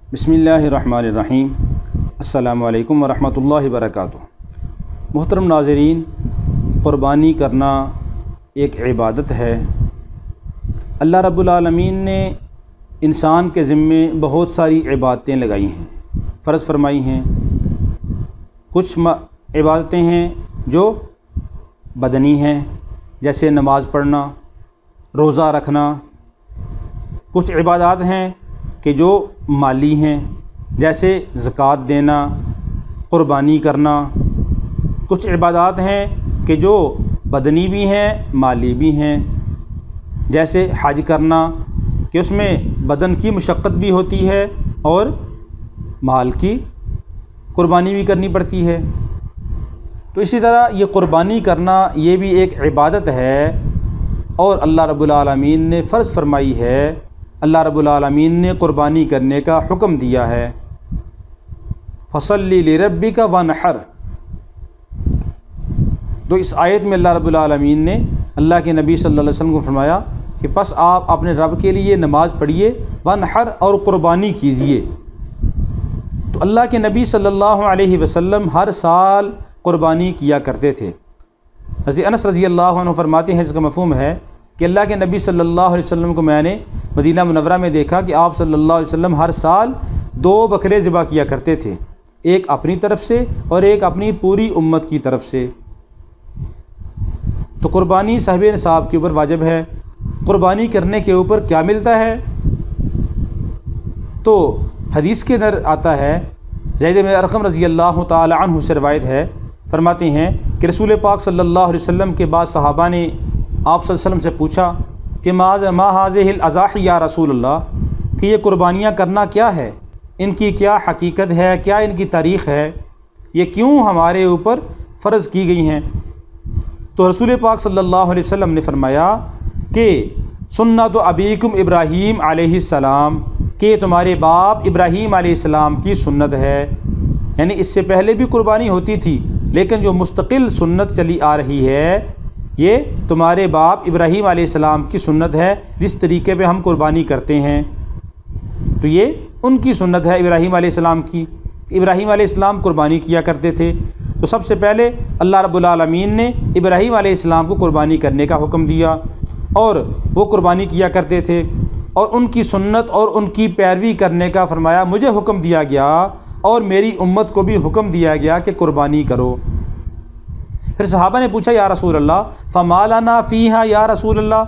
بسم اللہ الرحمن الرحیم۔ السلام علیکم ورحمۃ اللہ وبرکاتہ۔ محترم ناظرین، قربانی کرنا ایک عبادت ہے۔ اللہ رب العالمین نے انسان کے ذمے بہت ساری عبادتیں لگائی ہیں، فرض فرمائی ہیں۔ کچھ عبادتیں ہیں جو بدنی ہیں، جیسے نماز پڑھنا، روزہ رکھنا۔ کچھ عبادات ہیں کہ جو مالی ہیں، جیسے زکوٰۃ دینا، قربانی کرنا۔ کچھ عبادات ہیں کہ جو بدنی بھی ہیں، مالی بھی ہیں، جیسے حج کرنا کہ اس میں بدن کی مشقت بھی ہوتی ہے اور مال کی قربانی بھی کرنی پڑتی ہے۔ تو اسی طرح یہ قربانی کرنا یہ بھی ایک عبادت ہے اور اللہ رب العالمین نے فرض فرمائی ہے۔ اللہ رب العالمین نے قربانی کرنے کا حکم دیا ہے۔ فَصَلِّ لِرَبِّكَ وَانْحَرْ۔ تو اس آیت میں اللہ رب العالمین نے اللہ کے نبی صلی اللہ علیہ وسلم کو فرمایا کہ پس آپ اپنے رب کے لیے نماز پڑھیے، وانحر، اور قربانی کیجیے۔ تو اللہ کے نبی صلی اللہ علیہ وسلم ہر سال قربانی کیا کرتے تھے۔ حضرت انس رضی اللہ عنہ فرماتے ہیں، اس کا مفہوم ہے کہ اللہ کے نبی صلی اللہ علیہ وسلم کو میں نے مدینہ منورہ میں دیکھا کہ آپ صلی اللہ علیہ وسلم ہر سال 2 بکرے ذبح کیا کرتے تھے، ایک اپنی طرف سے اور ایک اپنی پوری امت کی طرف سے۔ تو قربانی صاحب نصاب کے اوپر واجب ہے۔ قربانی کرنے کے اوپر کیا ملتا ہے؟ تو حدیث کے اندر آتا ہے، زید بن ارقم رضی اللہ تعالی عنہ سے روایت ہے، فرماتے ہیں کہ رسول پاک صلی اللہ علیہ وسلم کے بعد صحابہ نے آپ صلی اللہ علیہ وسلم سے پوچھا کہ ما هذه الاضاحی یا رسول اللہ، کہ یہ قربانیاں کرنا کیا ہے، ان کی کیا حقیقت ہے، کیا ان کی تاریخ ہے، یہ کیوں ہمارے اوپر فرض کی گئی ہیں؟ تو رسول پاک صلی اللہ علیہ وسلم نے فرمایا کہ سنت ابیکم ابراہیم علیہ السلام، کہ تمہارے باپ ابراہیم علیہ السلام کی سنت ہے۔ یعنی اس سے پہلے بھی قربانی ہوتی تھی، لیکن جو مستقل سنت چلی آ رہی ہے یہ تمہارے باپ ابراہیم علیہ السلام کی سنت ہے، جس طریقے پہ ہم قربانی کرتے ہیں۔ تو یہ ان کی سنت ہے ابراہیم علیہ السلام کی۔ ابراہیم علیہ السلام قربانی کیا کرتے تھے، تو سب سے پہلے اللہ رب العالمین نے ابراہیم علیہ السلام کو قربانی کرنے کا حکم دیا اور وہ قربانی کیا کرتے تھے، اور ان کی سنت اور ان کی پیروی کرنے کا فرمایا مجھے حکم دیا گیا اور میری امت کو بھی حکم دیا گیا کہ قربانی کرو۔ پھر صحابہ نے پوچھا یا رسول اللہ فما لنا فیہا یا رسول اللہ،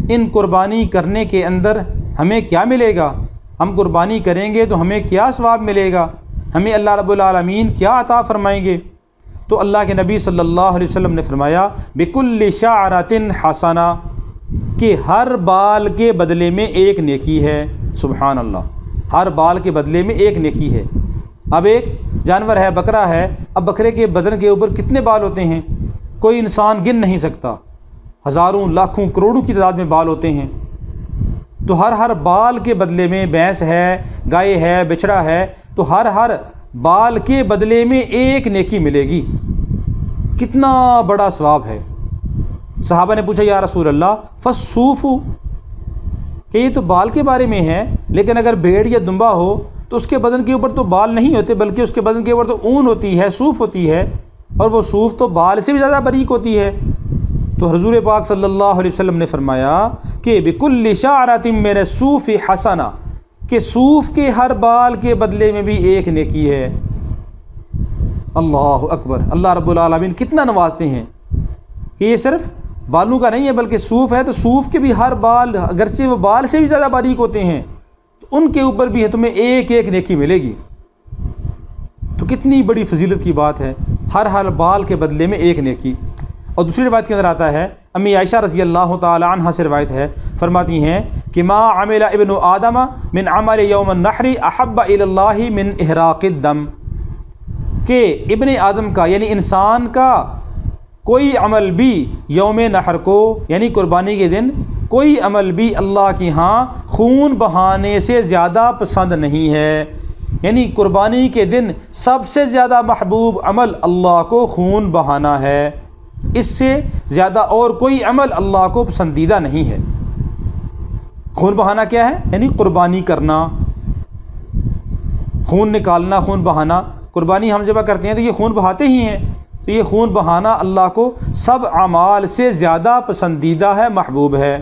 ان قربانی کرنے کے اندر ہمیں کیا ملے گا؟ ہم قربانی کریں گے تو ہمیں کیا ثواب ملے گا؟ ہمیں اللہ رب العالمین کیا عطا فرمائیں گے؟ تو اللہ کے نبی صلی اللہ علیہ وسلم نے فرمایا بکل شعرۃ حسنہ، کہ ہر بال کے بدلے میں ایک نیکی ہے۔ سبحان اللہ، ہر بال کے بدلے میں ایک نیکی ہے۔ اب ایک جانور ہے، بکرا ہے، اب بکرے کے بدن کے اوپر کتنے بال ہوتے ہیں کوئی انسان گن نہیں سکتا، ہزاروں، لاکھوں، کروڑوں کی تعداد میں بال ہوتے ہیں۔ تو ہر بال کے بدلے میں، بھینس ہے، گائے ہے، بچڑا ہے، تو ہر بال کے بدلے میں ایک نیکی ملے گی۔ کتنا بڑا ثواب ہے۔ صحابہ نے پوچھا یا رسول اللہ فالصوف، کہ یہ تو بال کے بارے میں ہے، لیکن اگر بھیڑ یا دمبا ہو تو اس کے بدن کے اوپر تو بال نہیں ہوتے، بلکہ اس کے بدن کے اوپر تو اون ہوتی ہے، صوف ہوتی ہے، اور وہ صوف تو بال سے بھی زیادہ باریک ہوتی ہے۔ تو حضور پاک صلی اللہ علیہ وسلم نے فرمایا کہ بکل شعرۃ من الصوف حسنہ، کہ صوف کے ہر بال کے بدلے میں بھی ایک نیکی ہے۔ اللہ اکبر، اللہ رب العالمین کتنا نوازتے ہیں کہ یہ صرف بالوں کا نہیں ہے بلکہ صوف ہے، تو صوف کے بھی ہر بال، اگرچہ وہ بال سے بھی زیادہ باریک ہوتے ہیں، تو ان کے اوپر بھی تمہیں ایک ایک نیکی ملے گی۔ تو کتنی بڑی فضیلت کی بات ہے، ہر بال کے بدلے میں ایک نیکی۔ اور دوسری روایت کے اندر آتا ہے، امی عائشہ رضی اللہ تعالی عنہ سے روایت ہے، فرماتی ہیں کہ ما عمل ابن آدم من عمل یوم النحر احب الی اللہ من احراق الدم، کہ ابن آدم کا یعنی انسان کا کوئی عمل بھی یوم نحر کو یعنی قربانی کے دن کوئی عمل بھی اللہ کے ہاں خون بہانے سے زیادہ پسند نہیں ہے۔ یعنی قربانی کے دن سب سے زیادہ محبوب عمل اللہ کو خون بہانا ہے، اس سے زیادہ اور کوئی عمل اللہ کو پسندیدہ نہیں ہے۔ خون بہانا کیا ہے؟ یعنی قربانی کرنا۔ خون نکالنا، خون بہانا، قربانی ہم ذبح کرتے ہیں تو یہ خون بہاتے ہی ہیں، تو یہ خون بہانا اللہ کو سب اعمال سے زیادہ پسندیدہ ہے، محبوب ہے۔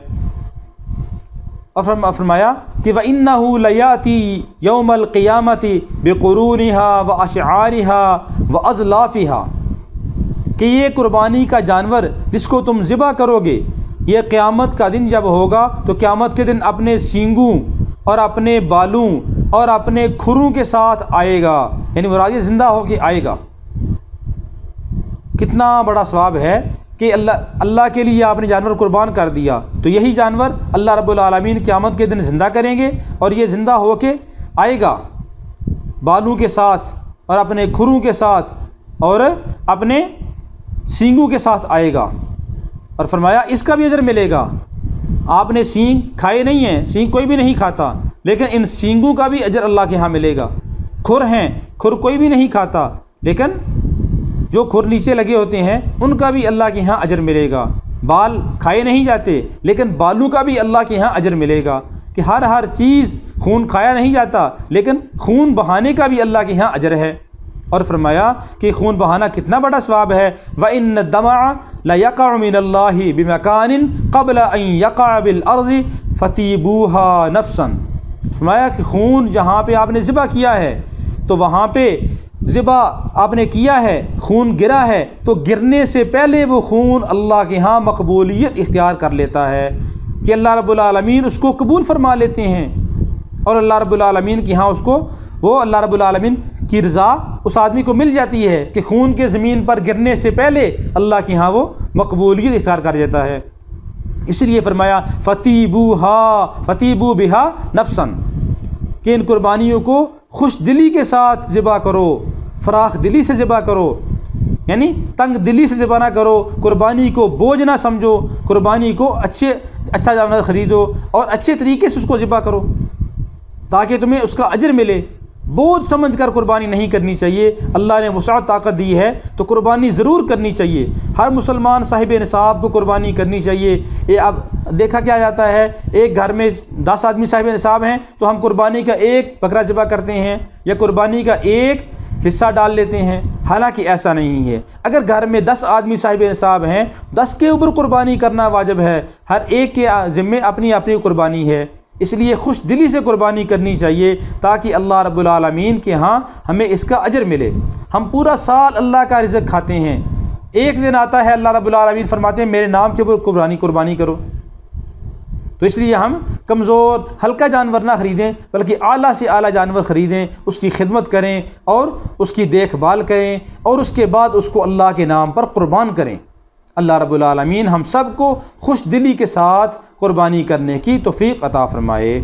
اور فرمایا کہ وَإِنَّهُ لَيَأْتِي يَوْمَ الْقِيَامَةِ بِقُرُونِهَا وَأَشْعَارِهَا وَأَزْلَافِهَا، کہ یہ قربانی کا جانور جس کو تم ذبح کرو گے، یہ قیامت کا دن جب ہوگا تو قیامت کے دن اپنے سینگوں اور اپنے بالوں اور اپنے کھروں کے ساتھ آئے گا، یعنی مراد زندہ ہو کے آئے گا۔ کتنا بڑا ثواب ہے کہ اللہ کے لیے آپ نے جانور قربان کر دیا، تو یہی جانور اللہ رب العالمین قیامت کے دن زندہ کریں گے، اور یہ زندہ ہو کے آئے گا بالوں کے ساتھ اور اپنے کھروں کے ساتھ اور اپنے سینگوں کے ساتھ آئے گا۔ اور فرمایا اس کا بھی اجر ملے گا۔ آپ نے سینگ کھائے نہیں ہیں، سینگ کوئی بھی نہیں کھاتا، لیکن ان سینگوں کا بھی اجر اللہ کے ہاں ملے گا۔ کھر ہیں، کھر کوئی بھی نہیں کھاتا، لیکن جو کھر نیچے لگے ہوتے ہیں ان کا بھی اللہ کے ہاں اجر ملے گا۔ بال کھائے نہیں جاتے، لیکن بالوں کا بھی اللہ کے ہاں اجر ملے گا، کہ ہر چیز خون کھایا نہیں جاتا، لیکن خون بہانے کا بھی اللہ کے ہاں اجر ہے۔ اور فرمایا کہ خون بہانا کتنا بڑا ثواب ہے۔ وَإِنَّ الدَّمَعَ لَيَقَعُ مِنَ اللَّهِ بِمَكَانٍ قَبْلَ أَن يَقَعَ بِالْأَرْضِ فَطِيبُوهَا نَفْسًا، فرمایا کہ خون جہاں پہ آپ نے ذبح کیا ہے تو وہاں پہ ذبح آپ نے کیا ہے، خون گرا ہے، تو گرنے سے پہلے وہ خون اللہ کے ہاں مقبولیت اختیار کر لیتا ہے، کہ اللہ رب العالمین اس کو قبول فرما لیتے ہیں، اور اللہ رب العالمین کے ہاں اس کو وہ اللہ رب العالمین کی رضا اس آدمی کو مل جاتی ہے کہ خون کے زمین پر گرنے سے پہلے اللہ کے ہاں وہ مقبولیت اختیار کر دیتا ہے۔ اس لیے فرمایا فَطِيبُوا بِهَا نَفْسًا، کہ ان قربانیوں کو خوش دلی کے ساتھ ذبح کرو، فراخ دلی سے ذبح کرو، یعنی تنگ دلی سے ذبح نہ کرو، قربانی کو بوجھ نہ سمجھو، قربانی کو اچھا جانور خریدو اور اچھے طریقے سے اس کو ذبح کرو تاکہ تمہیں اس کا اجر ملے۔ بوجھ سمجھ کر قربانی نہیں کرنی چاہیے۔ اللہ نے وسعت طاقت دی ہے تو قربانی ضرور کرنی چاہیے۔ ہر مسلمان صاحب نصاب کو قربانی کرنی چاہیے۔ یہ اب دیکھا کیا جاتا ہے، ایک گھر میں 10 آدمی صاحب نصاب ہیں تو ہم قربانی کا ایک بکرا ذبح کرتے ہیں یا قربانی کا ایک حصہ ڈال لیتے ہیں، حالانکہ ایسا نہیں ہے۔ اگر گھر میں 10 آدمی صاحب نصاب ہیں، 10 کے اوپر قربانی کرنا واجب ہے، ہر ایک کے ذمے اپنی اپنی قربانی ہے۔ اس لیے خوش دلی سے قربانی کرنی چاہیے تاکہ اللہ رب العالمین کے ہاں ہمیں اس کا اجر ملے۔ ہم پورا سال اللہ کا رزق کھاتے ہیں، ایک دن آتا ہے اللہ رب العالمین فرماتے ہیں میرے نام کے اوپر قربانی کرو، تو اس لیے ہم کمزور ہلکا جانور نہ خریدیں بلکہ اعلیٰ سے اعلیٰ جانور خریدیں، اس کی خدمت کریں اور اس کی دیکھ بھال کریں، اور اس کے بعد اس کو اللہ کے نام پر قربان کریں۔ اللہ رب العالمین ہم سب کو خوش دلی کے ساتھ قربانی کرنے کی توفیق عطا فرمائے۔